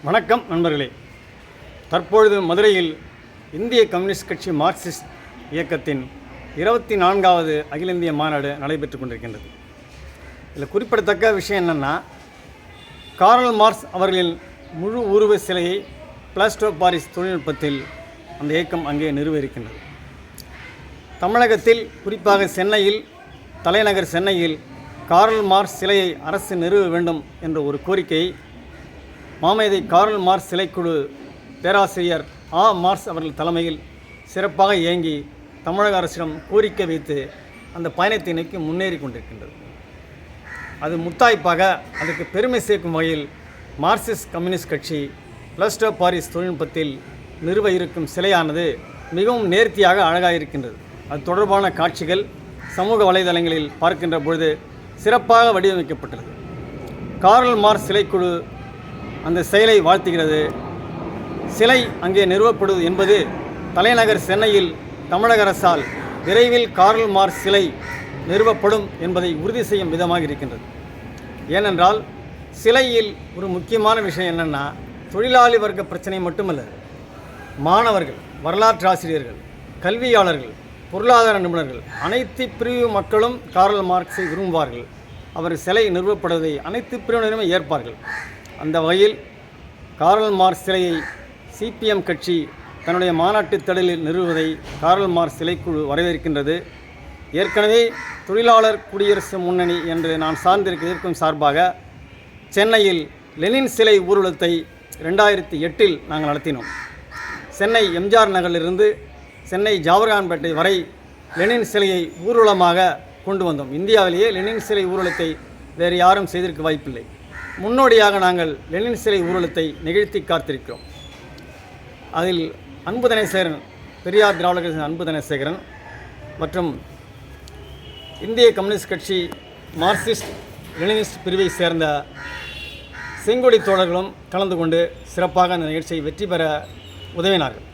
வணக்கம் நண்பர்களே. தற்பொழுது மதுரையில் இந்திய கம்யூனிஸ்ட் கட்சி மார்க்சிஸ்ட் இயக்கத்தின் 24வது அகில இந்திய மாநாடு நடைபெற்று கொண்டிருக்கின்றது. இதில் குறிப்பிடத்தக்க விஷயம் என்னென்னா, கார்ல் மார்க்ஸ் அவர்களின் முழு உருவ சிலையை பிளாஸ்டர் ஆஃப் பாரிஸ் தொழில்நுட்பத்தில் அந்த இயக்கம் அங்கே நிறுவ இருக்கின்றது. தமிழகத்தில் குறிப்பாக சென்னையில், தலைநகர் சென்னையில் கார்ல் மார்க்ஸ் சிலையை அரசு நிறுவ வேண்டும் என்ற ஒரு கோரிக்கையை மாமேதை கார்ல் மார்க்ஸ் சிலைக்குழு பேராசிரியர் மார்க்ஸ் அவர்கள் தலைமையில் சிறப்பாக இயங்கி தமிழக அரசிடம் கோரிக்கை வைத்து அந்த பயணத்தை நோக்கி முன்னேறி கொண்டிருக்கின்றது. அது முத்தாய்ப்பாக அதற்கு பெருமை சேர்க்கும் வகையில் மார்க்சிஸ்ட் கம்யூனிஸ்ட் கட்சி பிளாஸ்டர் ஆஃப் பாரிஸ் தொழில்நுட்பத்தில் நிறுவ இருக்கும் சிலையானது மிகவும் நேர்த்தியாக அழகாக இருக்கின்றது. அது தொடர்பான காட்சிகள் சமூக வலைதளங்களில் பார்க்கின்ற பொழுது சிறப்பாக வடிவமைக்கப்பட்டுள்ளது. கார்ல் மார்க்ஸ் சிலைக்குழு அந்த செயலை வாழ்த்துகிறது. சிலை அங்கே நிறுவப்படுவது என்பது தலைநகர் சென்னையில் தமிழக அரசால் விரைவில் கார்ல் மார்க்ஸ் சிலை நிறுவப்படும் என்பதை உறுதி செய்யும் விதமாக இருக்கின்றது. ஏனென்றால் சிலையில் ஒரு முக்கியமான விஷயம் என்னென்னா, தொழிலாளி வர்க்க பிரச்சனை மட்டுமல்ல, மாணவர்கள், வரலாற்று ஆசிரியர்கள், கல்வியாளர்கள், பொருளாதார நிபுணர்கள், அனைத்து பிரிவு மக்களும் கார்ல் மார்க்ஸை விரும்புவார்கள். அவர் சிலை நிறுவப்படுவதை அனைத்து பிரிவினருமே ஏற்பார்கள். அந்த வகையில் கார்ல் மார்க்ஸ் சிலையை சிபிஎம் கட்சி தன்னுடைய மாநாட்டு திடலில் நிறுவுவதை கார்ல் மார்க்ஸ் சிலைக்குழு வரவேற்கின்றது. ஏற்கனவே தொழிலாளர் குடியரசு முன்னணி என்று நான் சார்ந்திருக்கும் சார்பாக சென்னையில் லெனின் சிலை ஊர்வலத்தை 2008 நாங்கள் நடத்தினோம். சென்னை எம்ஜிஆர் நகரிலிருந்து சென்னை ஜவஹர்லால்பேட்டை வரை லெனின் சிலையை ஊர்வலமாக கொண்டு வந்தோம். இந்தியாவிலேயே லெனின் சிலை ஊர்வலத்தை வேறு யாரும் செய்திருக்க வாய்ப்பில்லை. முன்னோடியாக நாங்கள் லெனின் சிலை ஊர்வலத்தை நிகழ்த்தி காத்திருக்கிறோம். அதில் அன்பு தனசேகரன், பெரியார் திராவிட கழக அன்பு தனசேகரன் மற்றும் இந்திய கம்யூனிஸ்ட் கட்சி மார்க்சிஸ்ட் லெனினிஸ்ட் பிரிவை சேர்ந்த செங்கொடி தோழர்களும் கலந்து கொண்டு சிறப்பாக அந்த நிகழ்ச்சியை வெற்றி பெற உதவினார்கள்.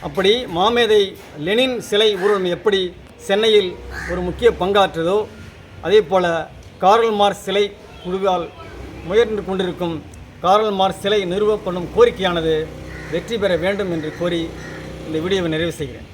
அப்படி மாமேதை லெனின் சிலை ஊர்வலம் எப்படி சென்னையில் ஒரு முக்கிய பங்காற்றதோ, அதே போல் கார்ல் மார்க்ஸ் சிலை குழுவால் முயன்று கொண்டிருக்கும் கார்ல் மார்க்ஸ் சிலை நிறுவப்படும் கோரிக்கையானது வெற்றி பெற வேண்டும் என்று கோரி இந்த வீடியோவை நிறைவு செய்கிறேன்.